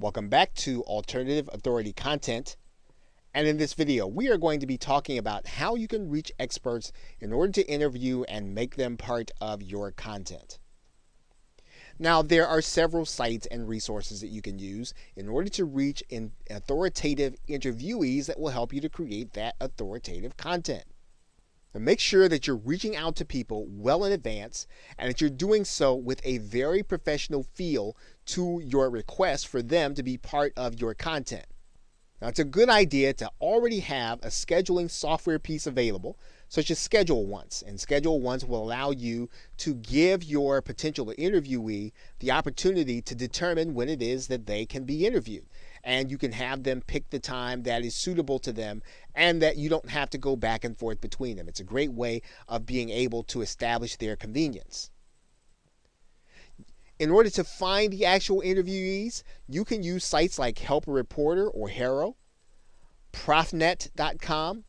Welcome back to Alternative Authority Content. And in this video, we are going to be talking about how you can reach experts in order to interview and make them part of your content. Now, there are several sites and resources that you can use in order to reach authoritative interviewees that will help you to create that authoritative content. Now, make sure that you're reaching out to people well in advance and that you're doing so with a very professional feel to your request for them to be part of your content. Now, it's a good idea to already have a scheduling software piece available, such as Schedule Once. And Schedule Once will allow you to give your potential interviewee the opportunity to determine when it is that they can be interviewed. And you can have them pick the time that is suitable to them and that you don't have to go back and forth between them. It's a great way of being able to establish their convenience. In order to find the actual interviewees, you can use sites like Help a Reporter or HARO, Profnet.com,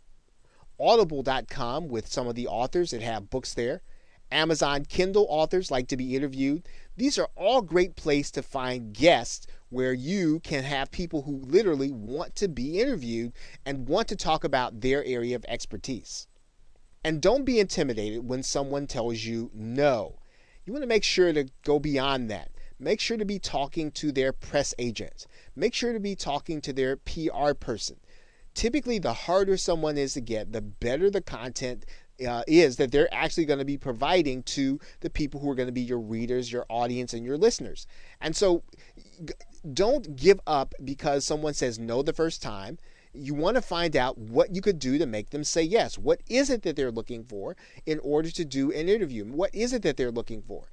Audible.com with some of the authors that have books there. Amazon Kindle authors like to be interviewed. These are all great places to find guests where you can have people who literally want to be interviewed and want to talk about their area of expertise. And don't be intimidated when someone tells you no. You want to make sure to go beyond that. Make sure to be talking to their press agent. Make sure to be talking to their PR person. Typically, the harder someone is to get, the better the content is that they're actually going to be providing to the people who are going to be your readers, your audience, and your listeners. And so don't give up because someone says no the first time. You want to find out what you could do to make them say yes. What is it that they're looking for in order to do an interview? What is it that they're looking for?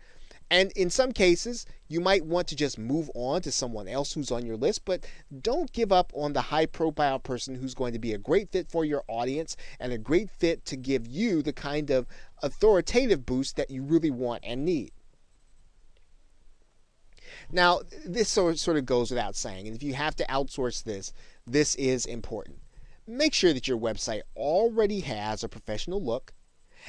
And in some cases, you might want to just move on to someone else who's on your list, but don't give up on the high-profile person who's going to be a great fit for your audience and a great fit to give you the kind of authoritative boost that you really want and need. Now, this sort of goes without saying, and if you have to outsource this, this is important. Make sure that your website already has a professional look,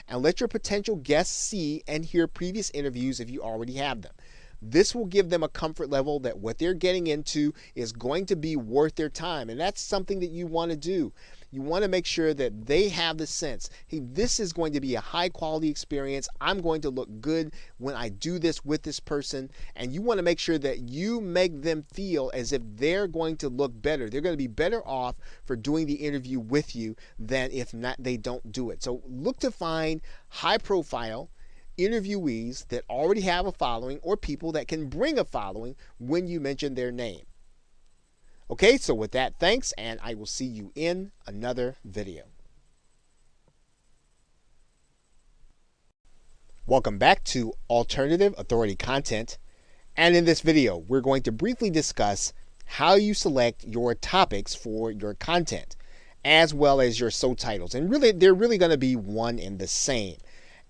and let your potential guests see and hear previous interviews if you already have them. This will give them a comfort level that what they're getting into is going to be worth their time, and that's something that you want to do. You want to make sure that they have the sense, hey, this is going to be a high quality experience. I'm going to look good when I do this with this person. And you want to make sure that you make them feel as if they're going to look better. They're going to be better off for doing the interview with you than if not they don't do it. So look to find high profile interviewees that already have a following or people that can bring a following when you mention their name. Okay, so with that, thanks, and I will see you in another video. Welcome back to Alternative Authority Content, and in this video, we're going to briefly discuss how you select your topics for your content, as well as your subtitles, and really, they're really going to be one and the same.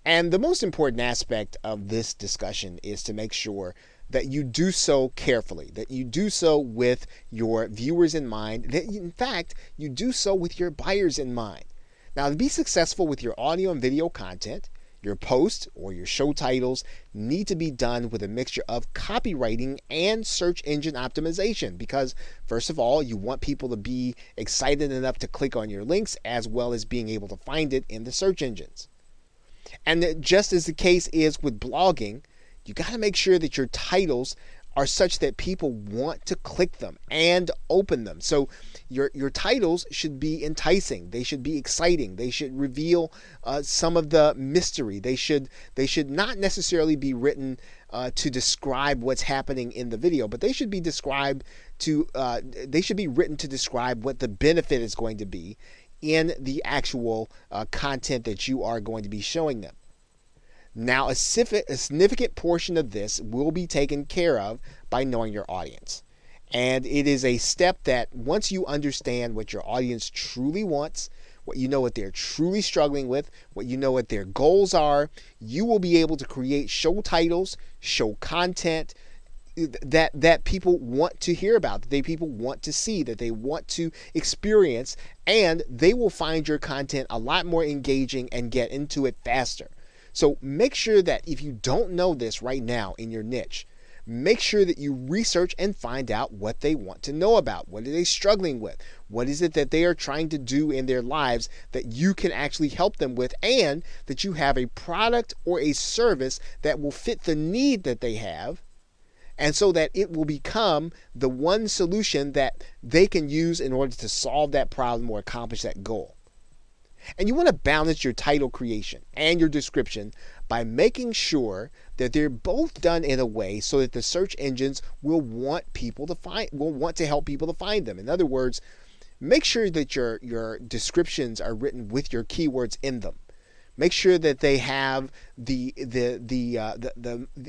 And the most important aspect of this discussion is to make sure that you do so carefully, that you do so with your viewers in mind, that in fact, you do so with your buyers in mind. Now, to be successful with your audio and video content, your posts or your show titles need to be done with a mixture of copywriting and search engine optimization because, first of all, you want people to be excited enough to click on your links as well as being able to find it in the search engines. And just as the case is with blogging, you got to make sure that your titles are such that people want to click them and open them. So your titles should be enticing. They should be exciting. They should reveal some of the mystery. They should not necessarily be written to describe what's happening in the video, but they should be written to describe what the benefit is going to be in the actual content that you are going to be showing them. Now, a significant portion of this will be taken care of by knowing your audience. And it is a step that once you understand what your audience truly wants, what you know what they're truly struggling with, what you know what their goals are, you will be able to create show titles, show content that people want to hear about, that people want to see, that they want to experience, and they will find your content a lot more engaging and get into it faster. So make sure that if you don't know this right now in your niche, Make sure that you research and find out what they want to know about. What are they struggling with? What is it that they are trying to do in their lives that you can actually help them with, and that you have a product or a service that will fit the need that they have, and so that it will become the one solution that they can use in order to solve that problem or accomplish that goal. And you want to balance your title creation and your description by making sure that they're both done in a way so that the search engines will want to help people to find them. In other words, make sure that your descriptions are written with your keywords in them. Make sure that they have the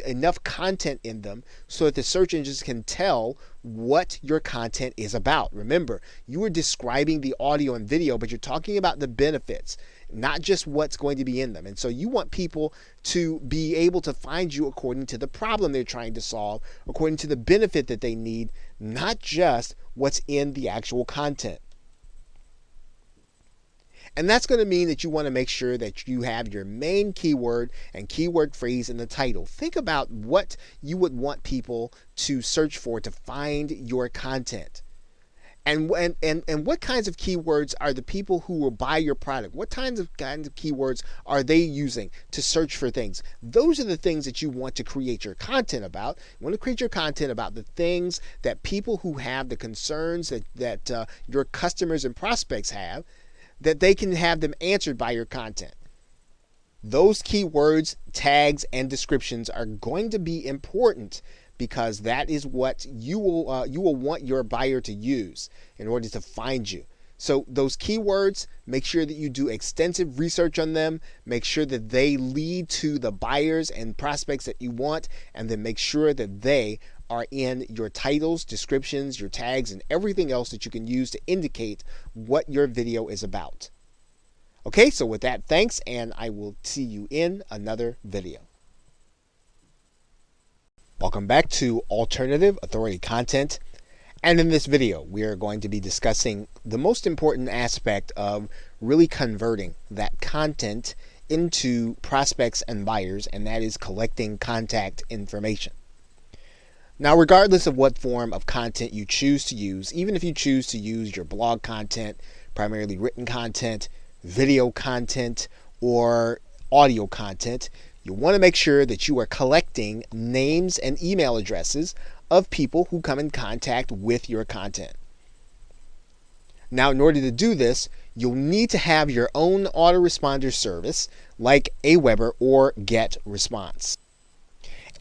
enough content in them so that the search engines can tell what your content is about. Remember, you are describing the audio and video, but you're talking about the benefits, not just what's going to be in them. And so you want people to be able to find you according to the problem they're trying to solve, according to the benefit that they need, not just what's in the actual content. And that's going to mean that you want to make sure that you have your main keyword and keyword phrase in the title. Think about what you would want people to search for to find your content. And what kinds of keywords are the people who will buy your product? What kinds of keywords are they using to search for things? Those are the things that you want to create your content about. You want to create your content about the things that people who have the concerns that your customers and prospects have, that they can have them answered by your content. Those keywords, tags, and descriptions are going to be important because that is what you will want your buyer to use in order to find you. So those keywords, make sure that you do extensive research on them. Make sure that they lead to the buyers and prospects that you want, and then make sure that they are in your titles, descriptions, your tags, and everything else that you can use to indicate what your video is about. Okay, so with that, thanks, and I will see you in another video. Welcome back to Alternative Authority Content. And in this video, we are going to be discussing the most important aspect of really converting that content into prospects and buyers, and that is collecting contact information. Now, regardless of what form of content you choose to use, even if you choose to use your blog content, primarily written content, video content, or audio content, you want to make sure that you are collecting names and email addresses of people who come in contact with your content. Now, in order to do this, you'll need to have your own autoresponder service like Aweber or GetResponse.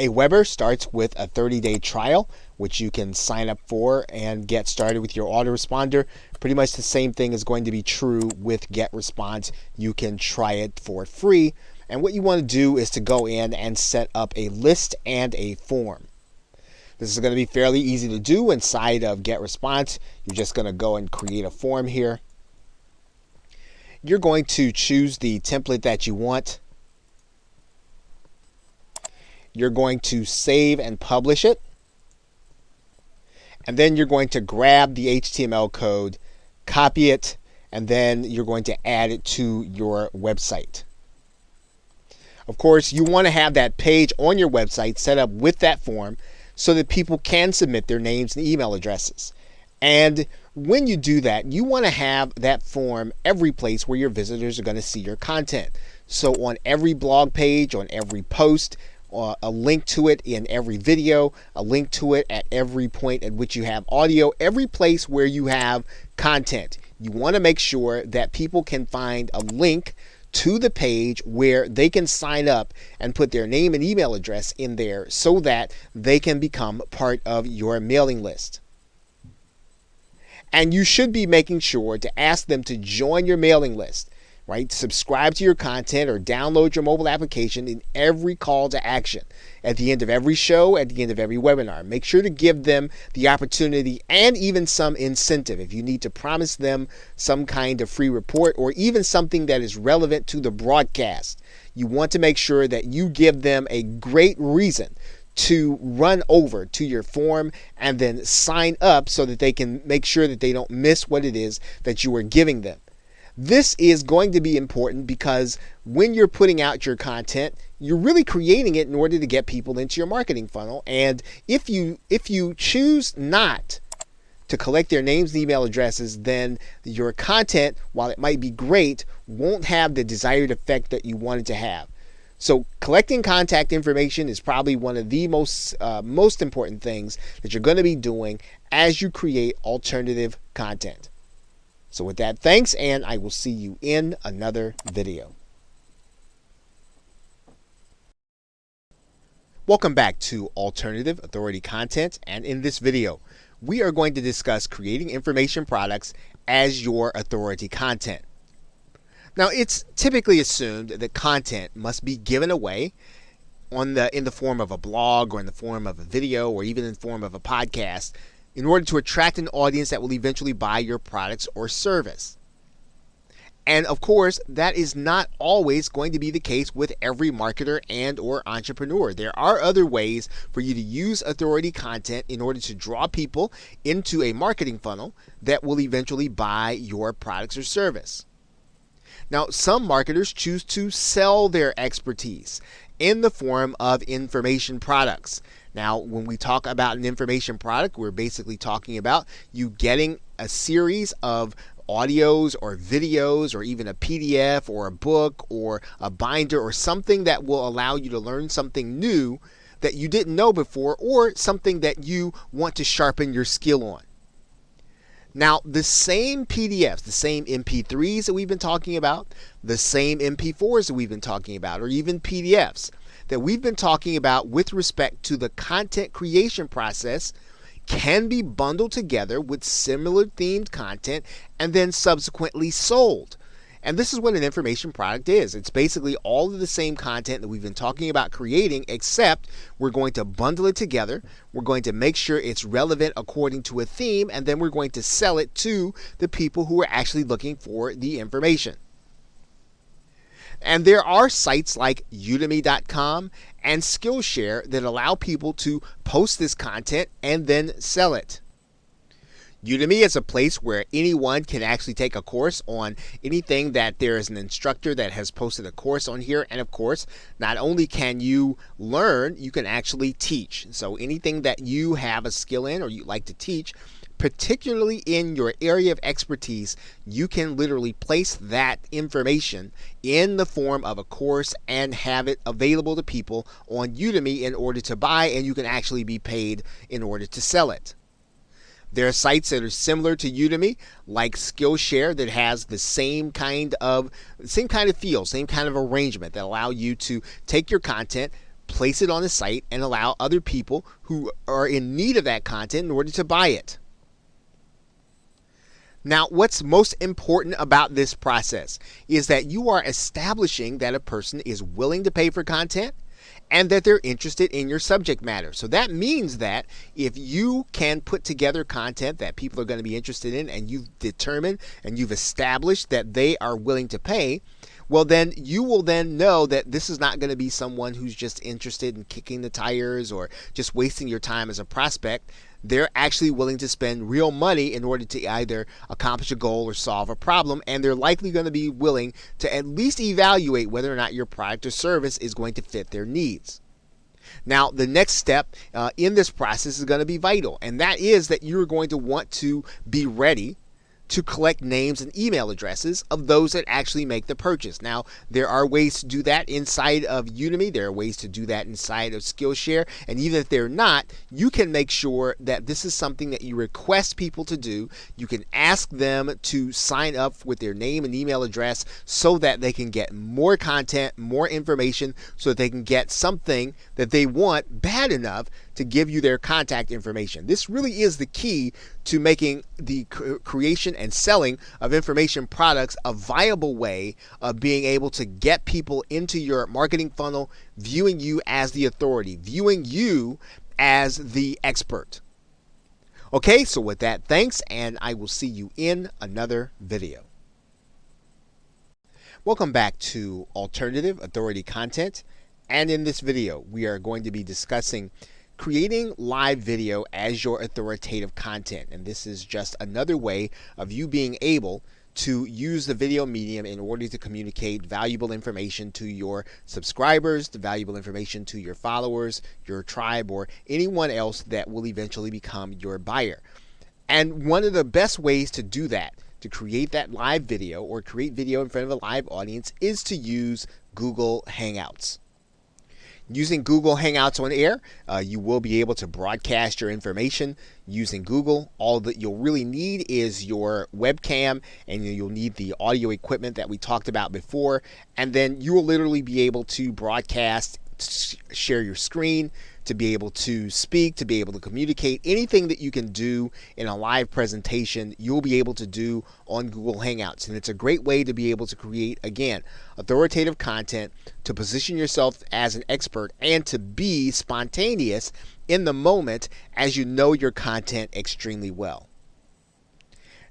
Aweber starts with a 30-day trial, which you can sign up for and get started with your autoresponder. Pretty much the same thing is going to be true with GetResponse. You can try it for free. And what you want to do is to go in and set up a list and a form. This is going to be fairly easy to do inside of GetResponse. You're just going to go and create a form here. You're going to choose the template that you want. You're going to save and publish it. And then you're going to grab the HTML code, copy it, and then you're going to add it to your website. Of course, you want to have that page on your website set up with that form so that people can submit their names and email addresses. And when you do that, you want to have that form every place where your visitors are going to see your content. So on every blog page, on every post, a link to it in every video, a link to it at every point at which you have audio, every place where you have content. You want to make sure that people can find a link to the page where they can sign up and put their name and email address in there so that they can become part of your mailing list. And you should be making sure to ask them to join your mailing list, right? Subscribe to your content or download your mobile application in every call to action. At the end of every show, at the end of every webinar, make sure to give them the opportunity and even some incentive. If you need to promise them some kind of free report or even something that is relevant to the broadcast, you want to make sure that you give them a great reason to run over to your form and then sign up so that they can make sure that they don't miss what it is that you are giving them. This is going to be important because when you're putting out your content, you're really creating it in order to get people into your marketing funnel. And if you choose not to collect their names and email addresses, then your content, while it might be great, won't have the desired effect that you want it to have. So collecting contact information is probably one of the most important things that you're going to be doing as you create alternative content. So with that, thanks, and I will see you in another video. Welcome back to Alternative Authority Content, and in this video, we are going to discuss creating information products as your authority content. Now, it's typically assumed that content must be given away in the form of a blog or in the form of a video or even in the form of a podcast in order to attract an audience that will eventually buy your products or service. And of course, that is not always going to be the case with every marketer and or entrepreneur. There are other ways for you to use authority content in order to draw people into a marketing funnel that will eventually buy your products or service. Now, some marketers choose to sell their expertise in the form of information products. Now, when we talk about an information product, we're basically talking about you getting a series of audios or videos or even a PDF or a book or a binder or something that will allow you to learn something new that you didn't know before or something that you want to sharpen your skill on. Now, the same PDFs, the same MP3s that we've been talking about, the same MP4s that we've been talking about, or even PDFs that we've been talking about with respect to the content creation process can be bundled together with similar themed content and then subsequently sold. And this is what an information product is. It's basically all of the same content that we've been talking about creating, except we're going to bundle it together. We're going to make sure it's relevant according to a theme, and then we're going to sell it to the people who are actually looking for the information. And there are sites like Udemy.com and Skillshare that allow people to post this content and then sell it. Udemy is a place where anyone can actually take a course on anything that there is an instructor that has posted a course on here. And of course, not only can you learn, you can actually teach. So anything that you have a skill in or you like to teach, particularly in your area of expertise, you can literally place that information in the form of a course and have it available to people on Udemy in order to buy, and you can actually be paid in order to sell it. There are sites that are similar to Udemy, like Skillshare, that has the same kind of feel, same kind of arrangement that allow you to take your content, place it on the site, and allow other people who are in need of that content in order to buy it. Now, what's most important about this process is that you are establishing that a person is willing to pay for content and that they're interested in your subject matter. So that means that if you can put together content that people are going to be interested in and you've determined and you've established that they are willing to pay, well, then you will then know that this is not going to be someone who's just interested in kicking the tires or just wasting your time as a prospect. They're actually willing to spend real money in order to either accomplish a goal or solve a problem, and they're likely going to be willing to at least evaluate whether or not your product or service is going to fit their needs. Now, the next step in this process is going to be vital, and that is that you're going to want to be ready to collect names and email addresses of those that actually make the purchase. Now, there are ways to do that inside of Udemy. There are ways to do that inside of Skillshare. And even if they're not, you can make sure that this is something that you request people to do. You can ask them to sign up with their name and email address so that they can get more content, more information, so that they can get something that they want bad enough to give you their contact information. This really is the key to making the creation and selling of information products a viable way of being able to get people into your marketing funnel, viewing you as the authority, viewing you as the expert. Okay, so with that, thanks, and I will see you in another video. Welcome back to Alternative Authority Content, and in this video, we are going to be discussing creating live video as your authoritative content. And this is just another way of you being able to use the video medium in order to communicate valuable information to your subscribers, the valuable information to your followers, your tribe, or anyone else that will eventually become your buyer. And one of the best ways to do that, to create that live video or create video in front of a live audience, is to use Google Hangouts. Using Google Hangouts on air, you will be able to broadcast your information using Google. All that you'll really need is your webcam, and you'll need the audio equipment that we talked about before. And then you will literally be able to broadcast, share your screen, to be able to speak, to be able to communicate. Anything that you can do in a live presentation, you'll be able to do on Google Hangouts. And it's a great way to be able to create, again, authoritative content, to position yourself as an expert, and to be spontaneous in the moment as you know your content extremely well.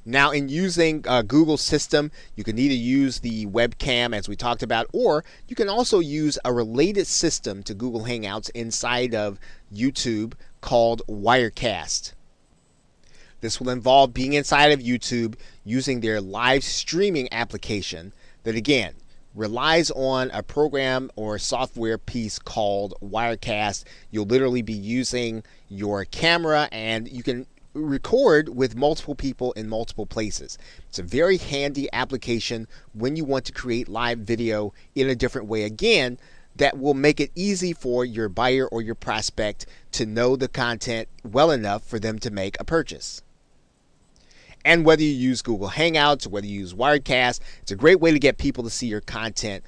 Now, in using Google's system, you can either use the webcam, as we talked about, or you can also use a related system to Google Hangouts inside of YouTube called Wirecast. This will involve being inside of YouTube using their live streaming application that, again, relies on a program or software piece called Wirecast. You'll literally be using your camera, and you can record with multiple people in multiple places. It's a very handy application when you want to create live video in a different way. Again, that will make it easy for your buyer or your prospect to know the content well enough for them to make a purchase. And whether you use Google Hangouts or whether you use Wirecast, it's a great way to get people to see your content.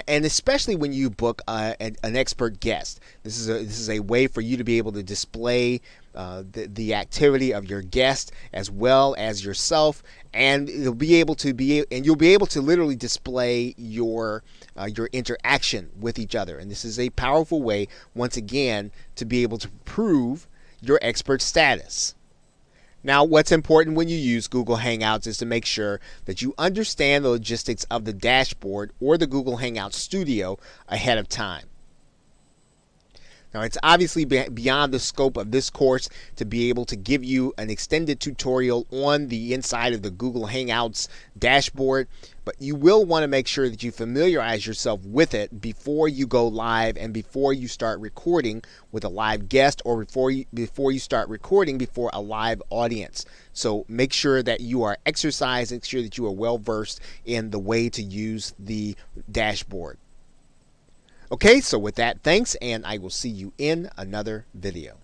And especially when you book an expert guest, this is a way for you to be able to display the activity of your guest as well as yourself, and you'll be able to literally display your interaction with each other. And this is a powerful way, once again, to be able to prove your expert status. Now, what's important when you use Google Hangouts is to make sure that you understand the logistics of the dashboard or the Google Hangouts Studio ahead of time. Now, it's obviously beyond the scope of this course to be able to give you an extended tutorial on the inside of the Google Hangouts dashboard, but you will want to make sure that you familiarize yourself with it before you go live and before you start recording with a live guest, or before you start recording before a live audience. So make sure that you are exercised, make sure that you are well versed in the way to use the dashboard. Okay, so with that, thanks, and I will see you in another video.